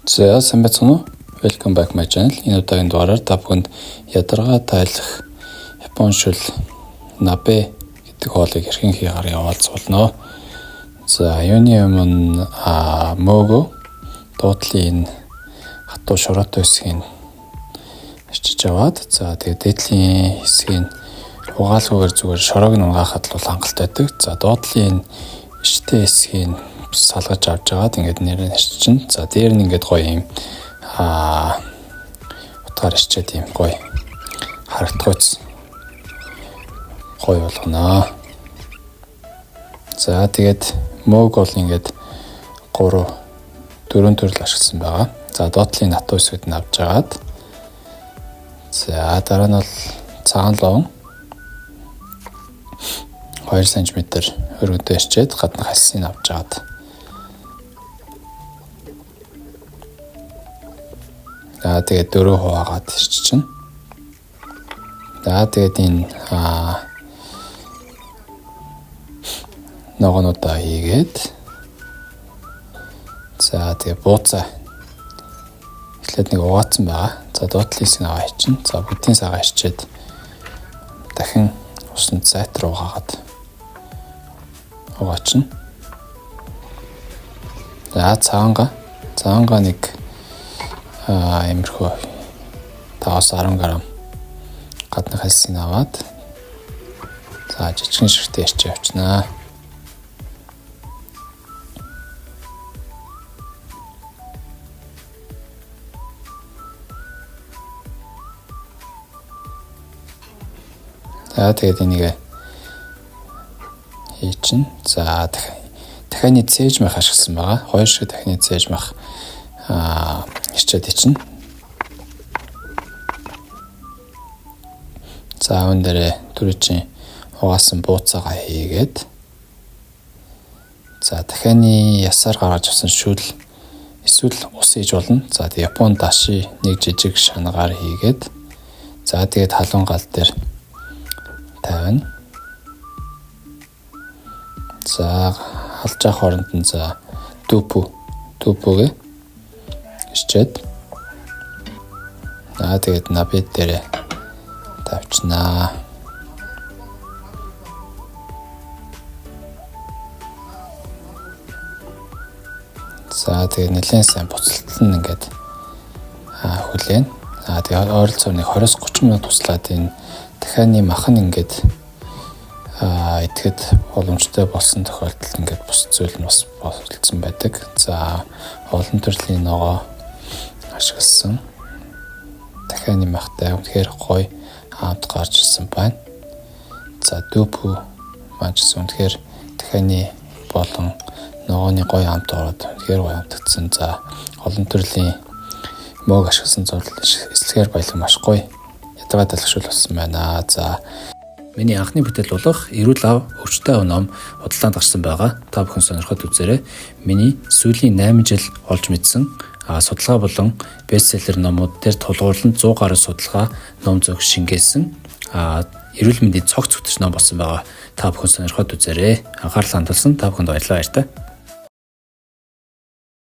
За сайн байцгаана уу? Welcome back my channel. Энэ удаагийн дугаараар та бүхэнд ядаргаа тайлах Япон шүл набе гэдэг хоолыг хэрхэн хийхээр явуулцуулна. За юуны өмнө мөөгөө дуудлын хатуу шороотой хэсгийг арчиж аваад за тэгээд дээдлийн хэсгийг угаалгүйгээр зүгээр шороог нь угаахад л хангалттай байдаг. За дуудлын иштэй хэсгийг салгаж авч жагаад ингээд нэрээр арчиж. За дээр нь ингээд гоё юм утгаар арчиж тийм гоё харагдахуйц гоё болгоно. За тэгээд мөөг бол ингээд 4 төрөл ашигласан байгаа. За доотлын натуу хэсгүүд нь авч жагаад за дараа нь бол цагаан ловон 2 см өргөдөө арчээд гадна хальсыг авч жагаад за тэгээд 4 хуваагаад ирчихнэ. За тэгээд энэ ногоонуудаа хийгээд за тэгээд бууцаа эхлээд нэг угаацсан байгаа. За дуудлын хэсгийг аваа хийчихнэ. За бүдгийн сагаа арчээд дахин усанд зайтар угаагаад угаачна. За цагаангаа нэг иймэрхүү 5-10 г гадны хальсыг аваад за жижигэн ширхтээ арчиж явчихнаа. За тэгээд энийг хийчин. За дахианы цээж мах ашигласан байгаа. 2 шиг дахианы цээж мах ирчээд ичнэ. За энэ дээр түрүүчийн угаасан бууцаагаа хийгээд за дахианы ясаар гаргаж авсан шүл эсвэл ус хийж болно. За тэгээд Япон даши нэг жижиг шанагаар хийгээд за тэгээд халуун гал дээр тавина. За халж авах хооронд нь за дупугээ ичээд тэгээд набе дээр тавьчихнаа. За тэгээд нэлээд сайн буцалтан ингээд хүлээн. Тэгээд ойролцоогоо нэг 20-30 минут туслаад энэ дахианы мах нь ингээд идэхэд боломжтой болсон тохиолдолд ингээд бус зүйл нь бас болцсон байдаг. За олон төрлийн ногоо ашигласан дахианы махтай үнэхээр гоё хамт гарч ирсэн байна. За дупу маань үнэхээр дахианы болон ногооны гоё хамт ороод үнэхээр гоё хамтагдсан. За олон төрлийн мөөг ашигласан зурлал эслэгээр баялаг маш гоё ядаргаа талхшуул болсон байна. За миний анхны бүтээл болох эрүүл ав өвчтэй ном худалдаанд гарсан байгаа. Та бүхэн сонирхоод үзээрэй. Миний сүүлийн 8 жил олж мэдсэн судалгаа болон бестселлер номууд дээр тулгуурлан 100 гаруй судалгаа ном зөв шингээсэн эрүүл мэндийн цогц хөтөч ном болсон байгаа. Та бүхэн сонирхоод үзээрэй. Анхаарал хандуулсан та бүхэнд баярлалаа баяр та.